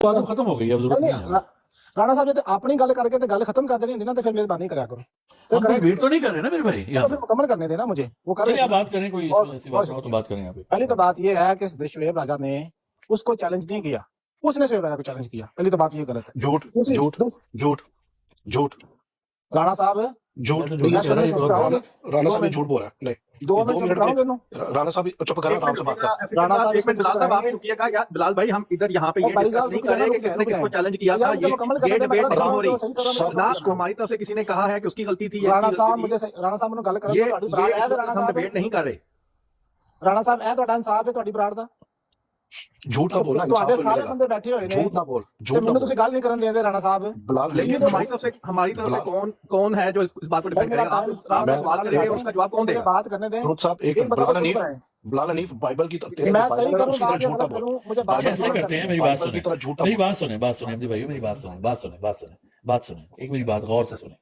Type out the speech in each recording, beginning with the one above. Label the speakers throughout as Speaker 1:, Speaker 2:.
Speaker 1: बात खत्म हो गई, अब जरूरत नहीं है।
Speaker 2: राणा साहब ਜੇ ਆਪਣੀ ਗੱਲ ਕਰਕੇ ਤੇ ਗੱਲ ਖਤਮ ਕਰ ਦੇਣੀ ਹੁੰਦੀ ਨਾ ਤੇ ਫਿਰ ਮੇਜ਼ਬਾਨੀ ਕਰਿਆ ਕਰੋ।
Speaker 1: हम कोई वेट तो नहीं कर रहे ना मेरे भाई,
Speaker 2: तो फिर मुकम्मल करने देना मुझे, वो कर
Speaker 1: चलिए आप बात करें, कोई ऐसी बात हो तो बात करें यहाँ पे।
Speaker 2: पहली तो बात ये है कि शुएब राजा ने उसको चैलेंज नहीं किया, उसने शुएब राजा को चैलेंज किया। पहली तो बात ये गलत है।
Speaker 3: झूठ झूठ झूठ झूठ
Speaker 2: राणा साहब
Speaker 3: झूठ
Speaker 2: राणा
Speaker 3: साहब झूठ बोल रहा है। नहीं
Speaker 2: 2 मिनट चुप कराओगे नो।
Speaker 3: राणा साहब चुप करो, आराम से बात करो।
Speaker 2: राणा साहब
Speaker 4: एक मिनट बिलाल साहब आप रुकिएगा यार, बिलाल भाई हम इधर यहाँ पे ये डिस्कस नहीं कर रहे कि किसने किसको चैलेंज किया था, ये डिबेट नहीं हो रही ना। हमारी तरफ से किसी ने कहा है कि उसकी गलती थी।
Speaker 2: राणा साहब मुझे राणा साहब ने गल कर
Speaker 4: ये हम डिबेट नहीं कर रहे।
Speaker 2: राणा साहब ਇਹ ਤੁਹਾਡਾ ਇਨਸਾਫ ਹੈ ਤੁਹਾਡੀ ਬਰਾੜ ਦਾ।
Speaker 3: झूठ ना बोलना,
Speaker 2: ਤੁਹਾਡੇ ਸਾਰੇ ਬੰਦੇ ਬੈਠੇ ਹੋਏ ਨੇ,
Speaker 3: झूठ ना बोल,
Speaker 2: ਤੇ ਮੈਨੂੰ ਤੁਸੀਂ ਗੱਲ ਨਹੀਂ ਕਰਨ ਦਿੰਦੇ ਰਾਣਾ ਸਾਹਿਬ।
Speaker 4: लेकिन हमारी तरफ से कौन है जो इस बात को डिफेंड करेगा? आप बात करेंगे उसका जवाब कौन देगा?
Speaker 2: बात करने दें।
Speaker 3: साहब एक बिलाल हनीफ बाइबल की तरफ
Speaker 2: मैं सही करूं बात या गलत करूं, मुझे बात
Speaker 1: ऐसे करते हैं। मेरी बात सुने, मेरी बात सुने, बात सुने अब्दुल भाई, मेरी बात सुने, बात सुने, बात सुने, बात सुने, एक मेरी बात गौर से सुने।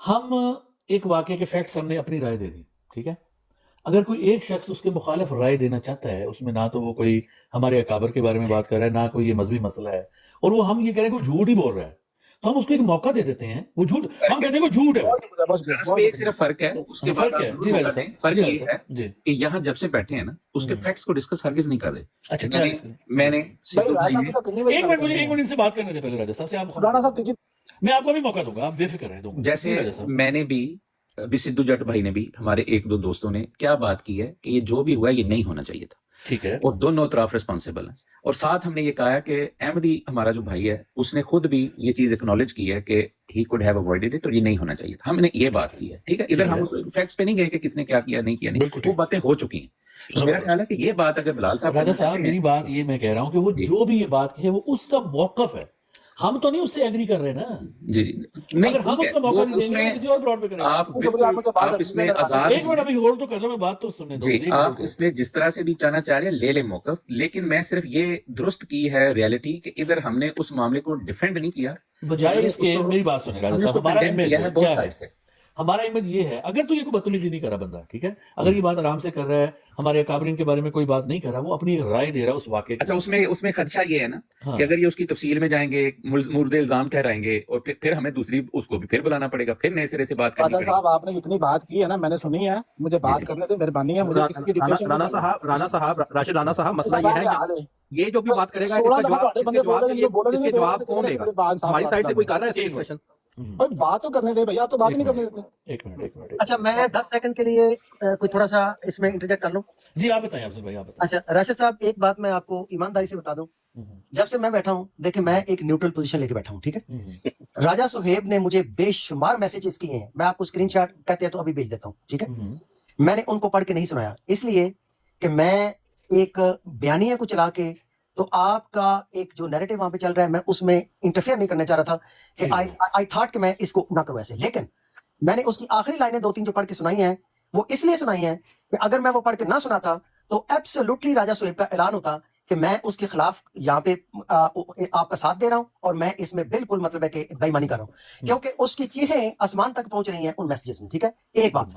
Speaker 1: हम एक वाकये के फैक्ट्स हमने अपनी राय दे दी, ठीक है। अगर कोई एक शख्स उसके मुखालिफ राय देना चाहता है, उसमें ना तो वो कोई हमारे अकाबर के बारे में बात कर रहा है, ना कोई ये मजहबी मसला है, और वो हम ये कह रहे हैं कि झूठ ही बोल रहा है, तो हम उसको एक मौका दे देते हैं। वो झूठ, हम कहते हैं वो झूठ है।
Speaker 5: एक सिर्फ फर्क है, उसके बाद फर्क ये है कि यहाँ जब से बैठे हैं ना, उसके फैक्ट्स को डिस्कस हरगिज नहीं कर रहे।
Speaker 1: अच्छा,
Speaker 5: मैंने
Speaker 1: एक मिनट, मुझे 1 मिनट से बात करने दे पहले राजा साहब से। आप
Speaker 2: राणा साहब
Speaker 1: मैं आपको भी मौका दूंगा, आप बेफिक्र रहे दूंगा।
Speaker 5: जैसे मैंने भी अभी सिद्धू जट भाई ने भी, हमारे 1-2 दोस्तों ने क्या बात की है कि ये जो भी हुआ ये नहीं होना चाहिए था,
Speaker 1: ठीक है,
Speaker 5: और दोनों तरफ रिस्पॉन्सिबल हैं। और साथ हमने ये कहा है कि अहमदी हमारा जो भाई है उसने खुद भी ये चीज एक्नॉलेज की है कि he could have avoided it, और ये नहीं होना चाहिए था। हमने ये बात की है, ठीक है। इधर हम फैक्ट्स पे नहीं गए कि किसने क्या किया नहीं किया, नहीं, वो बातें हो चुकी हैं। तो मेरा ख्याल है कि ये बात अगर बिलाल साहब,
Speaker 1: राजा साहब मेरी बात ये मैं कह रहा हूँ कि वो जो भी ये बात कहे वो उसका मौकफ है, हम तो नहीं उससे एग्री कर रहे ना।
Speaker 5: जी जी नहीं,
Speaker 1: अगर हम उसका मौका नहीं देंगे किसी और ब्रॉड पे करेंगे।
Speaker 5: आप इसमें आजाद,
Speaker 1: एक मिनट अभी होल्ड तो कर रहा हूं, मैं बात तो सुनने दो
Speaker 5: जी। आप इसमें जिस तरह से भी जाना चाह रहे हैं ले मौकफ, लेकिन मैं सिर्फ ये दुरुस्त की है रियलिटी कि इधर हमने उस मामले को डिफेंड नहीं किया,
Speaker 1: बजाय इसके। मेरी बात सुने राजा साहब, हमारा इमेज
Speaker 5: है बहुत साइड से,
Speaker 1: हमारा इमेज ये है, अगर तो ये कोई बदतमीजी नहीं कर रहा बंदा, ठीक है, अगर ये बात आराम से कर रहा है, हमारे अकाबरीन के बारे में कोई बात नहीं कर रहा, वो अपनी राय दे रहा है उस वाकये।
Speaker 5: अच्छा, उसमें खदशा ये है ना कि अगर ये उसकी तफसील में जाएंगे, मुर्दे इल्जाम ठहराएंगे, और फिर हमें दूसरी उसको भी फिर बुलाना पड़ेगा, फिर नए सिरे से बात करनी पड़ेगी।
Speaker 2: साहब आपने इतनी बात की है ना, मैंने सुनी है, मुझे बात करने दे, मेहरबानी है। मुझे किसी की डिक्टेशन।
Speaker 4: राणा साहब राशिद राणा साहब, मसला ये है ये जो भी बात करेगा इसके जवाब कौन देगा? हमारी साइड से कोई कर रहा है डिस्कशन?
Speaker 2: बात तो करने दे भैया, आप तो बात ही नहीं करने देते।
Speaker 1: एक मिनट।
Speaker 6: अच्छा, मैं 10 सेकंड के लिए कोई थोड़ा सा इसमें इंटरजेक्ट कर लूं।
Speaker 1: जी आप बताएं, अफजल भाई आप बताएं।
Speaker 6: अच्छा राशिद साहब, एक बात मैं आपको ईमानदारी से बता दूं, जब से मैं बैठा हूं, देखिए मैं एक न्यूट्रल पोजीशन लेके बैठा हूं, ठीक है। राजा सुहेब ने मुझे बेशुमार मैसेजेस किए हैं, मैं आपको स्क्रीनशॉट कहते हैं तो अभी भेज देता हूं, ठीक है। मैंने उनको पढ़ के नहीं सुनाया, इसलिए कि मैं एक बयानिया को चला के, तो आपका एक जो नैरेटिव वहां पे चल रहा है, मैं उसमें इंटरफेयर नहीं करना चाह रहा था कि आई थॉट कि मैं इसको ना करूं ऐसे। लेकिन मैंने उसकी आखिरी लाइनें 2-3 जो पढ़ के सुनाई हैं, वो इसलिए सुनाई हैं कि अगर मैं वो पढ़ के ना सुनाता तो एब्सोल्युटली राजा सुहेब का ऐलान होता कि मैं उसके खिलाफ यहाँ पे आपका साथ दे रहा हूं, और मैं इसमें बिल्कुल मतलब है कि बेईमानी कर रहा हूं, क्योंकि उसकी चीखें आसमान तक पहुंच रही हैं उन मैसेजेस में, ठीक है। एक बात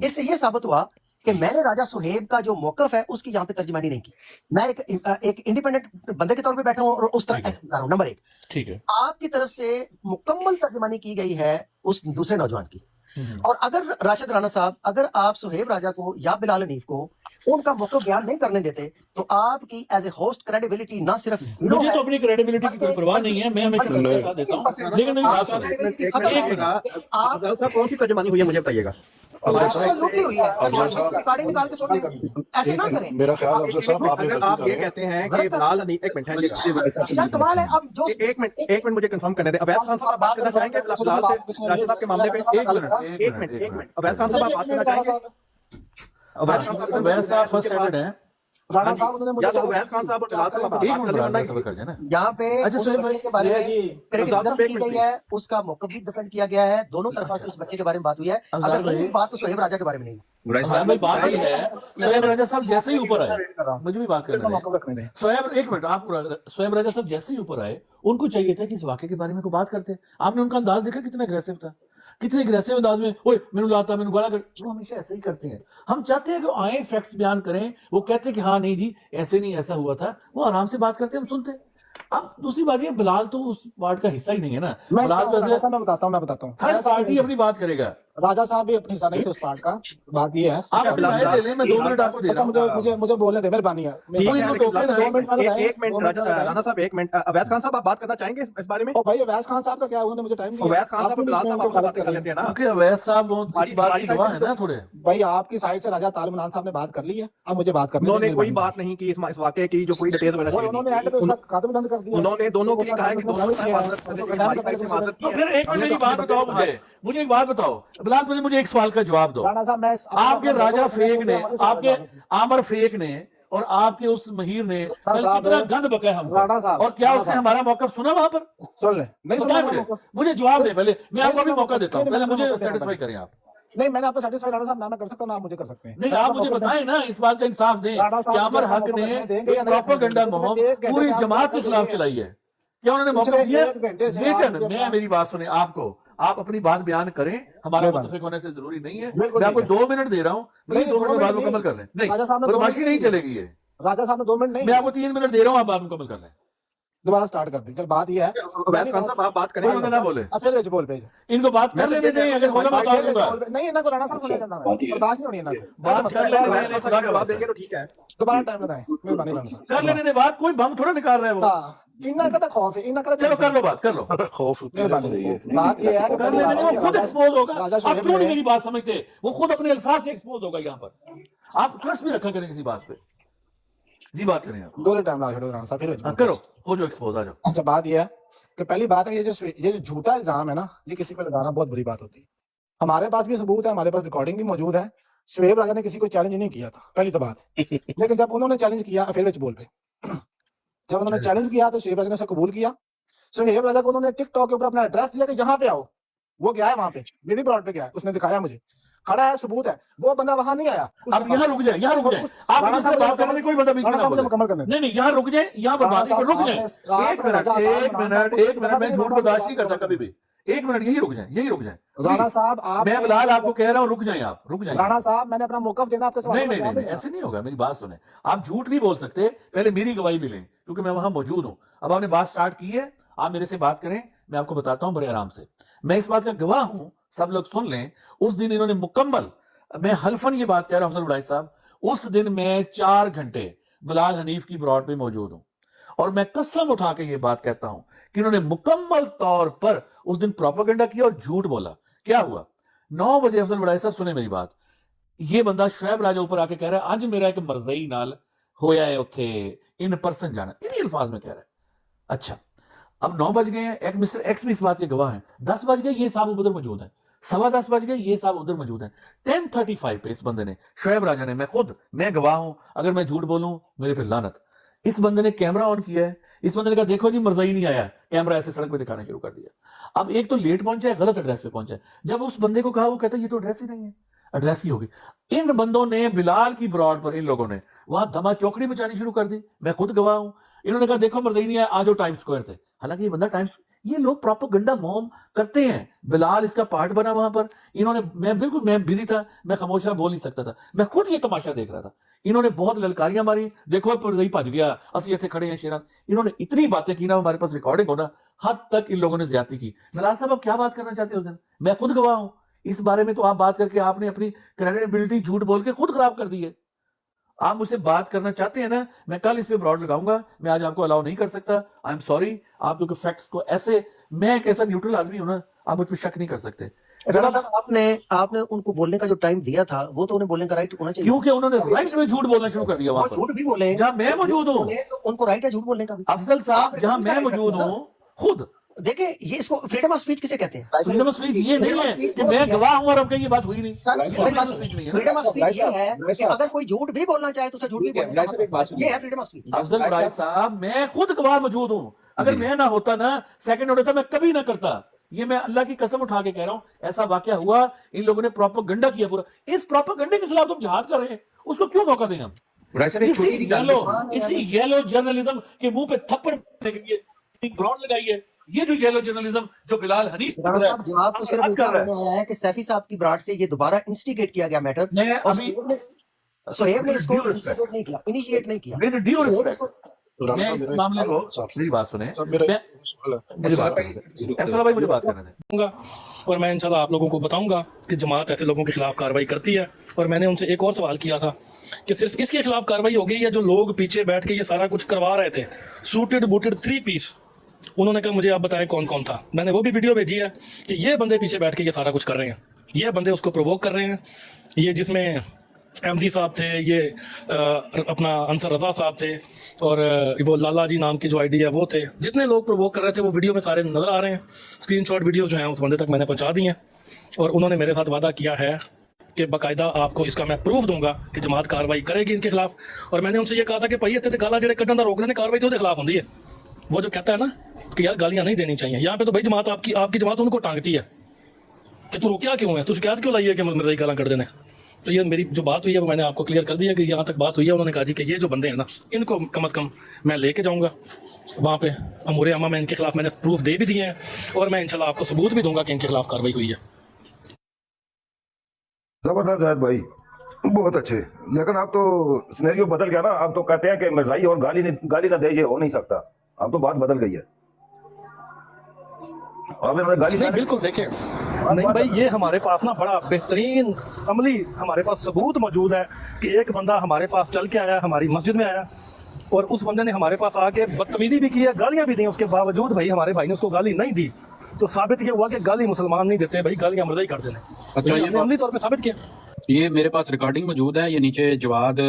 Speaker 6: इससे ये साबित हुआ कि मैंने राजा सुहेब का जो मौकफ है उसकी यहाँ पे तर्जमानी नहीं की। मैं एक इंडिपेंडेंट बंदे के तौर पे बैठा हूँ और उस तरह कर रहा हूँ। नंबर 1, ठीक है, आपकी तरफ से मुकम्मल तर्जमानी की गई है उस दूसरे नौजवान की। और अगर राशिद राणा साहब, अगर आप सुहेब राजा को या बिलाल हनीफ को उनका मौका बयान नहीं करने देते तो आपकी एज ए होस्ट क्रेडिबिलिटी ना सिर्फ जीरो
Speaker 1: मुझे तो अपनी क्रेडिबिलिटी की कोई परवाह नहीं है, मैं हमेशा साथ देता हूं, लेकिन मेरी बात सुनिए।
Speaker 4: आप कौन सी तर्जमानी हुई है मुझे बताइएगा।
Speaker 6: एब्सोल्युटली हुई है, रिकॉर्डिंग निकाल के सुन लें, ऐसे ना करें।
Speaker 3: मेरा ख्याल है साहब
Speaker 4: आप ये कहते हैं कि बिलाल हनीफ, एक मिनट
Speaker 6: कमाल है। अब जो
Speaker 4: एक मिनट मुझे कंफर्म करने दें। अवैध खान साहब बात करना चाहेंगे बिलाल राशिद साहब के मामले पे? एक मिनट अवैध खान साहब बात करना चाहेंगे?
Speaker 1: अवैध साहब फर्स्ट स्टैंडर्ड है।
Speaker 2: राणा साहब उन्होंने मुझे
Speaker 4: अवैध खान साहब और बिलाल साहब बात कर लेना
Speaker 6: यहाँ पे उस बच्चे के बारे में क्रिटिसिज्म की गई है, उसका मौकफ भी डिफेंड किया गया है, दोनों तरफा से उस बच्चे के बारे में बात हुई है। अगर नहीं बात तो सुहेब राजा के बारे में नहीं।
Speaker 1: बात ही है सुहेब राजा साहब जैसे ही ऊपर आए, मुझे भी बात करनी है। सुहेब, एक मिनट, आप सुहेब राजा साहब जैसे ही ऊपर आए, उनको चाहिए था कि इस वाकये के बारे में कोई बात करते। आपने उनका अंदाज देखा कितना अग्रेसिव था, कितने अग्रेसिव अंदाज में, ओए मैनू लाता मैनू गाला कर, वो हमेशा ऐसे ही करते हैं। हम चाहते हैं कि आए फैक्ट्स बयान करें, वो कहते हैं कि हाँ नहीं जी ऐसे नहीं ऐसा हुआ था, वो आराम से बात करते हैं, हम सुनते हैं। अब दूसरी बात ये बिलाल तो उस पार्ट का हिस्सा ही नहीं है ना,
Speaker 2: मैं
Speaker 1: बिलाल तो
Speaker 2: राजा
Speaker 1: ऐसे
Speaker 2: साहब मैं बताता हूँ
Speaker 1: थर्ड पार्टी अपनी बात करेगा।
Speaker 2: राजा साहब भी अपनी हिस्सा नहीं थे उस पार्ट का। बात ये है
Speaker 1: आप अपनी राय दे लें, मैं 2 मिनट आपको दे
Speaker 2: अच्छा
Speaker 1: रहा हूँ।
Speaker 2: मुझे बोलने दे, मेहरबानी है।
Speaker 4: ठीक
Speaker 1: कोई
Speaker 4: है,
Speaker 1: तो
Speaker 4: लेकिन
Speaker 1: टोके ना,
Speaker 2: दो मिनट वाला है,
Speaker 4: एक मिनट राणा साहब, एक मिनट। अवैस खान साहब, आप बात करना चाहेंगे इस बारे में?
Speaker 2: ओ भाई अवैस खान साहब का क्या, उन्होंने मुझे टाइम दिया।
Speaker 4: अवैस खान
Speaker 2: आप
Speaker 4: साहब,
Speaker 2: क्यों
Speaker 4: बिलाल
Speaker 2: बीच में
Speaker 4: साहब,
Speaker 2: उनको
Speaker 4: आप
Speaker 2: गलत
Speaker 4: बात
Speaker 2: कर
Speaker 4: कर
Speaker 2: रहे
Speaker 4: लेते
Speaker 2: हैं?
Speaker 4: हैं ना।
Speaker 1: क्योंकि अवैस साहब बहुत इस बात की गवाह है ना थोड़े।
Speaker 2: भाई आपकी साइड से राजा तालिब अनसान साहब ने बात कर ली है, अब मुझे बात करनी
Speaker 4: उन्होंने
Speaker 2: है,
Speaker 4: कोई
Speaker 2: मेहरबानी।
Speaker 4: बात नहीं की इस वाकये की, जो कोई डिटेल्स वगैरह
Speaker 2: वो
Speaker 4: शेयर
Speaker 2: उन्होंने
Speaker 4: नहीं
Speaker 2: एंड पे
Speaker 4: की।
Speaker 2: उसका खात्मा बंद कर दिया।
Speaker 4: उन्होंने दोनों के लिए कहा है कि दोनों ने माजरत
Speaker 1: तो फिर एक मिनट मेरी बात बताओ, मुझे एक बात बताओ बिलाल, मुझे एक सवाल का जवाब दो।
Speaker 2: राणा साहब मैं
Speaker 1: आपके राजा फेक ने, आपके आमर फेक ने और आपके उस महीर ने कल
Speaker 2: साहब,
Speaker 1: कितना गंद बका है हमको,
Speaker 2: राणा साहब,
Speaker 1: और क्या
Speaker 2: राणा
Speaker 1: उसने
Speaker 2: साहब।
Speaker 1: हमारा मौका सुना वहां पर?
Speaker 2: सुन ले, नहीं
Speaker 1: बताएं
Speaker 2: सुना
Speaker 1: मुझे जवाब दे पहले, मैं आपको अभी
Speaker 2: नहीं,
Speaker 1: मौका देता हूँ,
Speaker 2: नहीं,
Speaker 1: पहले
Speaker 2: नहीं,
Speaker 1: मुझे
Speaker 2: नहीं,
Speaker 1: सेटिस्फाई करें आप।
Speaker 2: नहीं, मैंने आपको सेटिस्फाई राणा साहब ना मैं कर सकता हूँ, ना आप मुझे कर सकते हैं।
Speaker 1: नहीं, आप मुझे बताएं ना, इस बात का इंसाफ दें।
Speaker 2: राणा साहब,
Speaker 1: क्या अमर
Speaker 2: मुझे
Speaker 1: हक
Speaker 2: मौका
Speaker 1: ने
Speaker 2: देंगे या नहीं
Speaker 1: प्रोपेगेंडा
Speaker 2: देंगे?
Speaker 1: मुहिम
Speaker 2: पिछले 1 घंटे
Speaker 1: पूरी
Speaker 2: से आप
Speaker 1: जमात के
Speaker 2: बात
Speaker 1: खिलाफ
Speaker 2: कर
Speaker 1: चलाई है? क्या उन्होंने मौका
Speaker 2: पिछले
Speaker 1: दिया?
Speaker 2: 1 घंटे से
Speaker 1: लेकिन
Speaker 2: आप
Speaker 1: मैं, मेरी बात सुने, आपको आप अपनी बात बयान करें, हमारा
Speaker 2: मेहरबानी।
Speaker 1: मुतफिक होने से जरूरी नहीं है।
Speaker 2: बिल्कुल
Speaker 1: मैं आपको
Speaker 2: ठीक है।
Speaker 1: 2 मिनट दे रहा हूँ,
Speaker 2: नहीं,
Speaker 1: 2 मिनट
Speaker 2: 2
Speaker 1: बाद
Speaker 2: मिनट
Speaker 1: मुकम्मल कर लें। नहीं,
Speaker 2: राजा साहब ने 2
Speaker 1: बदमाशी
Speaker 2: मिनट
Speaker 1: नहीं चलेगी ये।
Speaker 2: राजा साहब ने 2 मिनट नहीं,
Speaker 1: मैं आपको 3 मिनट दे रहा हूँ, आप बात मुकम्मल कर लें।
Speaker 2: दोबारा स्टार्ट कर दी। चल बात ये है,
Speaker 4: अवैस खान साहब, आप बात करें।
Speaker 1: कोई ना बोले,
Speaker 2: अब फिर बोल पे
Speaker 1: इनको बात कर लेने दें, अगर होगा मैं बता दूंगा।
Speaker 2: नहीं, इतना को राणा साहब सुने जाना है, बर्दाश्त नहीं होनी इतना को।
Speaker 1: बात कर लेने
Speaker 4: अवैस
Speaker 1: दें,
Speaker 4: खान साहब जवाब देंगे तो ठीक है।
Speaker 2: दोबारा टाइम लगाएं, मेहरबानी राणा साहब।
Speaker 1: कर लेने दे बात, कोई बम थोड़ा निकाल रहा है वो।
Speaker 2: हाँ, इन्ना का तो खौफ है, इन्ना का
Speaker 1: चलो कर लो बात, कर लो,
Speaker 3: खौफ
Speaker 2: मेहरबानी। बात ये है कि
Speaker 1: कर लेने दे, वो खुद एक्सपोज होगा।
Speaker 2: राजा
Speaker 1: आप
Speaker 2: शोएब
Speaker 1: क्यों नहीं
Speaker 2: ने
Speaker 1: मेरी बात समझते? वो खुद अपने अल्फाज से एक्सपोज होगा यहाँ पर। आप ट्रस्ट भी रखा करें किसी बात पे। जी बात करें आप।
Speaker 2: 2 टाइम लगा छोड़ो राणा साहब, फिर
Speaker 1: हाँ, करो, हो जो एक्सपोज, आ जाओ।
Speaker 2: अच्छा बात ये है कि पहली बात है, ये जो झूठा इल्जाम है ना, ये किसी पे लगाना बहुत बुरी बात होती है। हमारे पास भी सबूत है, हमारे पास रिकॉर्डिंग भी मौजूद है। शोएब राजा ने किसी को चैलेंज नहीं किया था, पहली तो बात। लेकिन जब उन्होंने चैलेंज किया, फिर बोल पे जब उन्होंने चैलेंज किया तो शोएब राजा ने उसे कबूल किया। शोएब राजा को उन्होंने टिकटॉक के ऊपर अपना एड्रेस दिया कि यहाँ पे आओ। वो गया है वहां पे, बीडी ब्रॉड पे गया है, उसने दिखाया मुझे, खड़ा है, सबूत है। वो बंदा वहां नहीं आया।
Speaker 1: अब यहाँ रुक जाए, यहाँ रुक जाए। आप
Speaker 2: राणा
Speaker 1: मुझसे
Speaker 2: साहब
Speaker 1: बात करने कोई बंदा बीच में
Speaker 2: राणा
Speaker 1: ना
Speaker 2: साहब मुझे
Speaker 1: बोले।
Speaker 2: मुकम्मल करने दें।
Speaker 1: नहीं नहीं, यहाँ रुक जाए, यहाँ पर बात रुक जाए। एक मिनट, मैं झूठ बर्दाश्त नहीं करता कभी भी। 1 मिनट, यही रुक जाए, यही रुक जाए।
Speaker 2: राणा साहब आप,
Speaker 1: मैं बिलाल आपको कह रहा हूँ, रुक जाए, आप रुक जाए।
Speaker 2: राणा साहब मैंने अपना मौका देना आपके सवाल
Speaker 1: नहीं नहीं नहीं, ऐसे नहीं होगा, मेरी बात सुने। आप झूठ नहीं बोल सकते, पहले मेरी गवाही भी लें, क्योंकि मैं वहां मौजूद हूं। अब आपने बात स्टार्ट की है, आप मेरे से बात करें, मैं आपको बताता हूं बड़े आराम से। मैं इस बात का गवाह हूं, सब लोग सुन लें। उस दिन इन्होंने मुकम्मल, मैं हल्फन ये बात कह रहा हूं अफजल बड़ाई साहब, उस दिन मैं 4 घंटे बिलाल हनीफ की ब्रॉड पे मौजूद हूं, और मैं कसम उठा के ये बात कहता हूं कि इन्होंने मुकम्मल तौर पर उस दिन प्रोपेगेंडा किया और झूठ बोला। क्या हुआ? 9 बजे, अफजल बड़ाई साहब सुने मेरी बात, ये बंदा शोएब राजा ऊपर आके कह रहा है, आज मेरा एक मरजई नाल होया है उत्थे, इन पर्सन जाना, इन्हीं अल्फाज में कह रहा है। अच्छा, अब 9 बज गए हैं, एक मिस्टर एक्स भी इस बात के गवाह हैं। 10 बज गए, ये साहब उधर मौजूद है। 10:15 बज गए, ये साहब उधर मौजूद है। 10:35 पे इस बंदे ने, शोएब राजा ने, मैं गवाह हूं, अगर मैं झूठ बोलूं मेरे पे लानत, इस बंदे ने कैमरा ऑन किया है। इस बंदे ने कहा, देखो जी मरज़ई नहीं आया, कैमरा ऐसे सड़क पे दिखाना शुरू कर दिया। अब एक तो लेट पहुंचा है, गलत एड्रेस पे पहुंचा है। जब उस बंदे को कहा, वो कहता है ये तो एड्रेस ही नहीं है, एड्रेस की होगी। इन बंदों ने बिलाल की ब्रॉड पर, इन लोगों ने वहां धमा चौकड़ी मचानी शुरू कर दी। मैं खुद गवाह हूं। इन्होंने कहा, देखो मरज़ई नहीं आया, आ जाओ टाइम स्क्वायर थे। हालांकि ये बंदा टाइम्स, ये लोग प्रोपेगेंडा मुहिम करते हैं। बिलाल इसका पार्ट बना वहां पर। इन्होंने, मैं बिजी था, मैं खामोश बोल नहीं सकता था, मैं खुद ये तमाशा देख रहा था। इन्होंने बहुत ललकारियां मारी, देखो मरज़ई भज गया, असि इत्थे खड़े हैं शेरा। इन्होंने इतनी बातें की ना, हमारे पास रिकॉर्डिंग होना, हद तक इन लोगों ने ज्यादती की। बिलाल साहब, आप क्या बात करना चाहते हो उस दिन? मैं खुद गवाह हूं इस बारे में। तो आप बात करके आपने अपनी क्रेडिबिलिटी झूठ बोल के खुद खराब कर दी है। आप मुझसे बात करना चाहते हैं ना, मैं कल इस पे ब्रॉड लगाऊंगा। मैं आज आपको अलाउ नहीं कर सकता, आई एम सॉरी। आप क्योंकि फैक्ट्स को ऐसे, मैं एक ऐसा न्यूट्रल आदमी हूं ना, आप मुझ पर शक नहीं कर सकते।
Speaker 6: राणा साहब, आपने उनको बोलने का जो टाइम दिया था, वो तो उन्हें बोलने का राइट होना चाहिए,
Speaker 1: क्योंकि उन्होंने राइट में झूठ बोलना शुरू कर दिया
Speaker 6: वो
Speaker 1: वहां पर,
Speaker 6: झूठ भी बोले,
Speaker 1: जहां मैं मौजूद हूं।
Speaker 6: तो उनको राइट है झूठ बोलने का भी।
Speaker 1: अफजल साहब, जहां मैं मौजूद हूं, खुद
Speaker 6: देखिए, ये इसको फ्रीडम ऑफ स्पीच किसे कहते हैं?
Speaker 1: फ्रीडम ऑफ स्पीच ये नहीं है कि मैं गवाह हूं और अब कहीं ये बात हुई नहीं।
Speaker 6: फ्रीडम ऑफ स्पीच ये है कि अगर कोई झूठ भी बोलना चाहे तो उसे झूठ भी बोलना, ये है फ्रीडम ऑफ स्पीच।
Speaker 1: अफजल बड़ाई साहब, मैं खुद गवाह मौजूद हूं। अगर मैं ना होता ना, सेकंड होता, मैं कभी ना करता। ये मैं अल्लाह की कसम उठा के कह रहा हूं, ऐसा वाकया हुआ। इन लोगों ने प्रोपेगेंडा किया पूरा। इस प्रोपेगेंडे के खिलाफ तुम जिहाद कर रहे हैं, उसको क्यों मौका दें हम? इसी येलो जर्नलिज्म के मुंह पे थप्पड़ मारने के लिए ब्रॉड लगाई है। ये जो येलो जर्नलिज्म जो बिलाल हनीफ
Speaker 6: जवाब तो सिर्फ इतना देने आया है कि सैफी साहब की ब्राड से ये दोबारा इंस्टिगेट किया गया मैटर,
Speaker 1: मैं
Speaker 6: और
Speaker 1: अभी
Speaker 6: सोहेब ने इसको इंस्टिगेट नहीं किया, इनिशिएट नहीं किया।
Speaker 1: ड्यू रिस्पेक्ट,
Speaker 3: राना
Speaker 1: मैं
Speaker 3: साहब,
Speaker 1: इस
Speaker 3: मेरा
Speaker 1: मामले
Speaker 3: सवाल
Speaker 1: को,
Speaker 3: है साहब से।
Speaker 1: मेरी बात सुने,
Speaker 3: साहब, मेरा
Speaker 1: मैं
Speaker 3: एक सवाल है।
Speaker 1: मेरी बात अफसर भाई मुझे बात करने दें।
Speaker 7: दूंगा और मैं इंशाल्लाह आप लोगों को बताऊंगा कि जमात ऐसे लोगों के खिलाफ कार्रवाई करती है। और मैंने उनसे एक और सवाल किया था कि सिर्फ इसके खिलाफ कार्रवाई होगी या जो लोग पीछे बैठ के ये सारा कुछ करवा रहे थे, सूटेड बूटेड 3 पीस, उन्होंने कहा मुझे आप बताएं कौन कौन था। मैंने वो भी वीडियो भेजी है कि ये बंदे पीछे बैठ के ये सारा कुछ कर रहे हैं, ये बंदे उसको प्रोवोक कर रहे हैं। ये जिसमें एमजी साहब थे, ये अपना अंसर रजा साहब थे, और वो लाला जी नाम की जो आईडी है वो थे। जितने लोग प्रोवोक कर रहे थे वो वीडियो में सारे नज़र आ रहे हैं। स्क्रीनशॉट वीडियोस जो हैं उस बंदे तक मैंने पहुंचा दी हैं, और उन्होंने मेरे साथ वादा किया है कि बाकायदा आपको इसका मैं प्रूफ दूंगा कि जमात कार्रवाई करेगी इनके खिलाफ। और मैंने उनसे ये कहा था कि भाई इतने गाला जड़े कड्डन रोक रहे हैं, कार्रवाई तो खिलाफ होती है। वो जो कहता है ना कि यार गालियाँ नहीं देनी चाहिए, यहाँ पे तो भाई जमात आपकी जमात उनको टांगती है कि तू रोकिया क्यों है, तू शिकायत क्यों लाई है कि मेरी गाला कर देने। तो ये मेरी जो बात हुई है वो मैंने आपको क्लियर कर दिया कि यहाँ तक बात हुई है। उन्होंने कहा जी कि ये जो बंदे हैं ना, इनको कम से कम मैं लेके जाऊँगा वहाँ पे अमूरे अमा में, इनके खिलाफ मैंने प्रूफ दे भी दिए हैं, और मैं इंशाल्लाह आपको सबूत भी दूंगा कि इनके खिलाफ कार्रवाई हुई है।
Speaker 8: जबरदस्त जायद भाई, बहुत अच्छे। लेकिन आप तो सिनेरियो बदल गया ना, आप तो कहते हैं कि मिर्जाई और गाली ना दे, ये हो नहीं सकता। अब तो बात बदल गई है। अब इन्होंने गाली
Speaker 7: नहीं बिल्कुल देखिए, नहीं भाई ये हमारे पास ना बड़ा बेहतरीन अमली हमारे पास सबूत मौजूद है कि एक बंदा हमारे पास चल के आया, हमारी मस्जिद में आया, और उस बंदे ने हमारे पास आके बदतमीजी भी की है, गालियां भी दी। उसके बावजूद भाई हमारे भाई ने उसको गाली नहीं दी, तो साबित ये हुआ कि गाली मुसलमान नहीं देते भाई, गालियां मर्द ही कर देने।
Speaker 5: अच्छा,
Speaker 7: हमने अमली तौर पे साबित किया।
Speaker 5: ये मेरे पास रिकॉर्डिंग मौजूद है, ये नीचे जवाद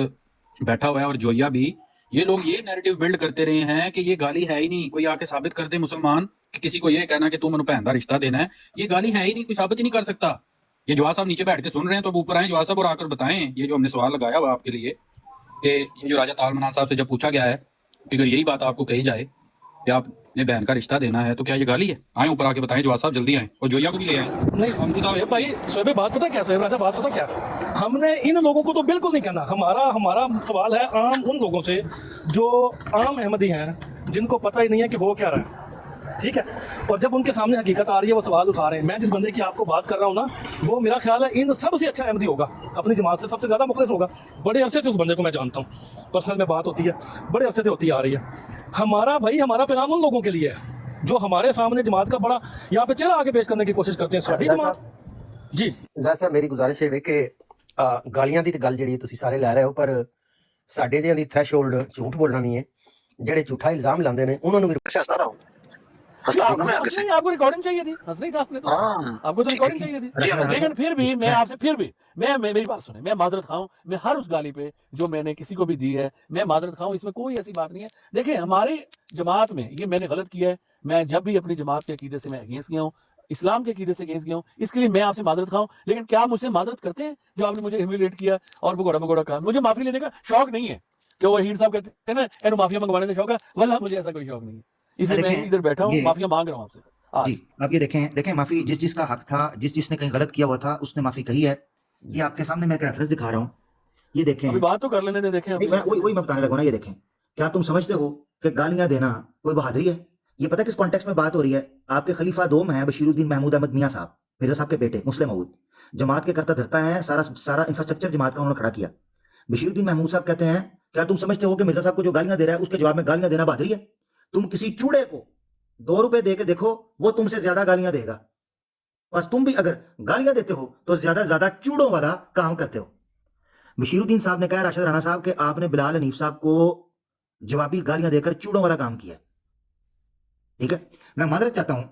Speaker 5: बैठा हुआ है और जोया भी। ये लोग ये नैरेटिव बिल्ड करते रहे हैं कि ये गाली है ही नहीं। कोई आके साबित कर दे मुसलमान कि किसी को ये कहना कि तू मैंने भैन दा रिश्ता देना है, ये गाली है ही नहीं, कोई साबित ही नहीं कर सकता। ये जवाद साहब नीचे बैठ के सुन रहे हैं, तो अब ऊपर आए जवाद साहब और आकर बताएं ये जो हमने सवाल लगाया हुआ आपके लिए कि ये जो राजा तालमनान साहब से जब पूछा गया है कि अगर यही बात आपको कही जाए कि आपने बहन का रिश्ता देना है तो क्या ये गाली है? आए ऊपर आके बताएं जवाद साहब, जल्दी आए, और जोया को भी ले आए।
Speaker 7: नहीं शोएब भाई, शोएब बात पता क्या, शोएब राजा बात पता क्या, हमने इन लोगों को तो बिल्कुल नहीं कहना। हमारा सवाल है आम उन लोगों से जो आम अहमदी हैं, जिनको पता ही नहीं है कि हो क्या रहा है, ठीक है। और जब उनके सामने हकीकत आ रही है वो सवाल उठा रहे हैं। मैं जिस बंदे की आपको बात कर रहा हूँ ना, वो मेरा ख्याल है इन सबसे अच्छा अहमदी होगा, अपनी जमात से सबसे ज़्यादा मुखलिस होगा। बड़े अरसे से उस बंदे को मैं जानता हूँ, पर्सनल में बात होती है, बड़े अरसे से होती आ रही है। हमारा पैगाम उन लोगों के लिए है जो हमारे सामने जमात का बड़ा यहाँ पे चेहरा आगे पेश करने की कोशिश करते हैं। सारी जमात जी
Speaker 6: ज़ाहिर साहब मेरी गुजारिश है कि गालियां दी ते गल जिहड़ी तुसीं सारे लै रहे हो, पर साडे जिहां दी थ्रैशहोल्ड झूठ बोलना नहीं है। जेडे झूठा इल्जाम लांदे ने उन्हां नूं भी
Speaker 1: आपको रिकॉर्डिंग चाहिए थी, हंस नहीं था आपने तो। आपको तो रिकॉर्डिंग चाहिए थी, लेकिन फिर भी मैं आपसे मैं मेरी बात सुने, मैं माजरत खाऊं, मैं हर उस गाली पे जो मैंने किसी को भी दी है मैं माजरत खाऊं, इसमें कोई ऐसी बात नहीं है। देखिए हमारी जमात में ये मैंने गलत किया है, मैं जब भी अपनी जमात के अकीदे से मैं अगेंस्ट गया हूँ, इस्लाम के अकीदे से अगेंस्ट गया हूँ, इसके लिए मैं आपसे माजरत खाऊं। लेकिन क्या आप मुझसे माजरत करते हैं जो आपने मुझे ह्यूमिलेट किया और भगोड़ा कहा? मुझे माफी लेने का शौक नहीं है कि वो हीर साहब कहते हैं ना एनु माफिया मंगवाने का शौक है, वल्लाह मुझे ऐसा कोई शौक नहीं है। इसलिए मैं इधर बैठा हूँ, माफिया मांग रहा हूँ आपसे।
Speaker 9: जी आप ये देखें माफी जिसका हक था, जिसने कहीं गलत किया हुआ था उसने माफी कही है। ये आपके सामने मैं एक रेफरेंस दिखा रहा हूँ, ये देखें।
Speaker 1: अभी बात तो कर लेने दे, देखें
Speaker 9: वही मैं बताने लगा ना। ये देखें, क्या तुम समझते हो कि गालियां देना कोई बहादुरी है? ये पता है किस कॉन्टेक्स्ट में बात हो रही है? आपके खलीफा दोम है बशीरुद्दीन महमूद अहमद मियां साहब, मिर्जा साहब के बेटे, मुस्लिम मऊद, जमात के करता धरता है, सारा इंफ्रास्ट्रक्चर जमात का उन्होंने खड़ा किया। बशीरुद्दीन महमूद साहब कहते हैं, क्या तुम समझते हो कि मिर्जा साहब को जो गालियां दे रहा है उसके जवाब में गालियां देना बहादुरी है? तुम किसी चूड़े को 2 रुपए दे के देखो, वो तुमसे ज्यादा गालियां देगा। बस तुम भी अगर गालियां देते हो तो ज्यादा चूड़ों वाला काम करते हो। बशीरुद्दीन साहब ने कहा राशिद राणा साहब कि आपने बिलाल हनीफ साहब को जवाबी गालियां देकर चूड़ों वाला काम किया। ठीक है, मैं माजरत चाहता हूं,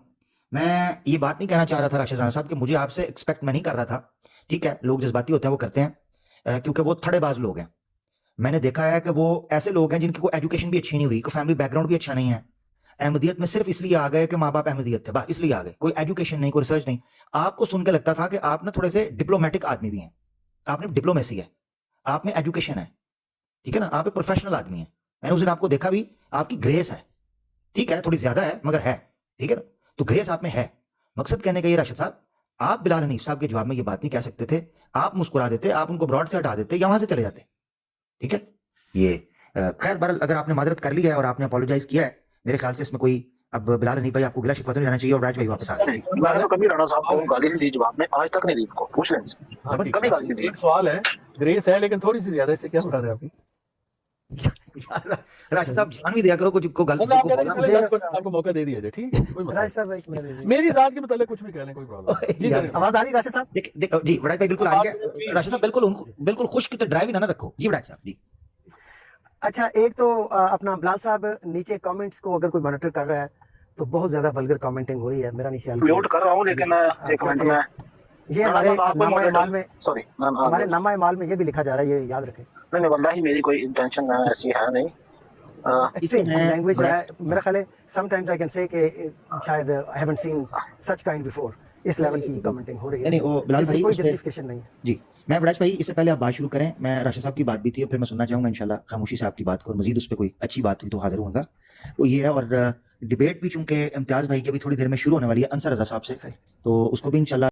Speaker 9: मैं ये बात नहीं कहना चाह रहा था राशिद राणा साहब कि मुझे आपसे एक्सपेक्ट मैं नहीं कर रहा था। ठीक है, लोग जज्बाती होते हैं, वो करते हैं क्योंकि वो थड़ेबाज लोग हैं। मैंने देखा है कि वो ऐसे लोग हैं जिनकी कोई एजुकेशन भी अच्छी नहीं हुई, कोई फैमिली बैकग्राउंड भी अच्छा नहीं है, अहमदियत में सिर्फ इसलिए आ गए कि माँ बाप अहमदियत थे, बस इसलिए आ गए, कोई एजुकेशन नहीं, कोई रिसर्च नहीं। आपको सुन के लगता था कि आप ना थोड़े से डिप्लोमेटिक आदमी भी हैं, आपने डिप्लोमेसी है, आप में एजुकेशन है, ठीक है ना, आप एक प्रोफेशनल आदमी है। मैंने उस दिन आपको देखा भी, आपकी ग्रेस है, ठीक है, थोड़ी ज्यादा है मगर है, ठीक है ना, तो ग्रेस आप में है। मकसद कहने का ये राशिद साहब, आप बिलाल हनीफ साहब के जवाब में ये बात नहीं कह सकते थे, आप मुस्कुरा देते, आप उनको ब्रॉड से हटा देते या वहां से चले जाते। ठीक है, ये खैर बहरहाल अगर आपने माजरत कर ली है और आपने अपोलोजाइज किया है, मेरे ख्याल से इसमें कोई अब बिलाल हनीफ भाई आपको गिला शिकवा तो नहीं रहना चाहिए और राज भाई वापस आ जाए।
Speaker 3: मैंने तो कभी राणा साहब को गाली नहीं दी, जवाब में आज तक नहीं दी, इनको पूछ लें इनसे। कभी गाली नहीं दी।
Speaker 1: एक सवाल है, ग्रेस है लेकिन थोड़ी सी ज्यादा, इससे क्या मुराद है आपकी?
Speaker 9: राशिद साहब जान भी दिया करो कुछ को गलत
Speaker 1: मतलब आप
Speaker 9: को
Speaker 1: कहते हैं
Speaker 9: बोलना।
Speaker 1: कि 10 मिनट आपको मौका दे दिया जाए, ठीक है, कोई मसला
Speaker 6: राज साहब एक मिनट
Speaker 1: नहीं। मेरी जात के मतलब कुछ भी कह लें, कोई प्रॉब्लम जी।
Speaker 9: यार,
Speaker 6: आवाज आ रही है राशिद साहब?
Speaker 9: देख जी वड़ाई भाई बिल्कुल आ रही है। राशिद साहब बिल्कुल खुश की तो ड्राइव ही ना रखो जी वड़ाई साहब जी।
Speaker 6: अच्छा, एक तो अपना बिलाल साहब नीचे कमेंट्स को अगर कोई मॉनिटर कर रहा है तो बहुत ज्यादा वल्गर कमेंटिंग हो रही है, मेरा नहीं ख्याल
Speaker 3: म्यूट कर रहा हूँ, लेकिन एक मिनट में
Speaker 6: ये हमारे नामा माल में,
Speaker 3: सॉरी
Speaker 6: हमारे नामा माल में ये भी लिखा जा रहा है, ये याद रखें।
Speaker 3: नहीं वल्लाही मेरी कोई इंटेंशन ऐसी है नहीं।
Speaker 6: एक्सट्रीम लैंग्वेज है मेरा ख्याल है, समटाइम्स आई कैन से कि शायद I haven't seen such kind before, इस लेवल की कमेंटिंग हो रही है।
Speaker 9: नहीं वो बिलाल
Speaker 6: इसमें
Speaker 9: भाई
Speaker 6: कोई
Speaker 9: उससे-
Speaker 6: जस्टिफिकेशन नहीं है।
Speaker 9: जी मैं वड़ाई भाई इससे पहले आप बात शुरू करें, मैं राशिद साहब की बात भी थी और फिर मैं सुनना चाहूंगा इंशाल्लाह खामोशी से आपकी बात को, और मजीद उस पर कोई अच्छी बात हुई तो हाजिर होऊंगा। वो ये है, और डिबेट भी चूंकि इम्तियाज भाई की अभी थोड़ी देर में शुरू होने वाली है अंसर रजा साहब से, तो उसको भी इंशाल्लाह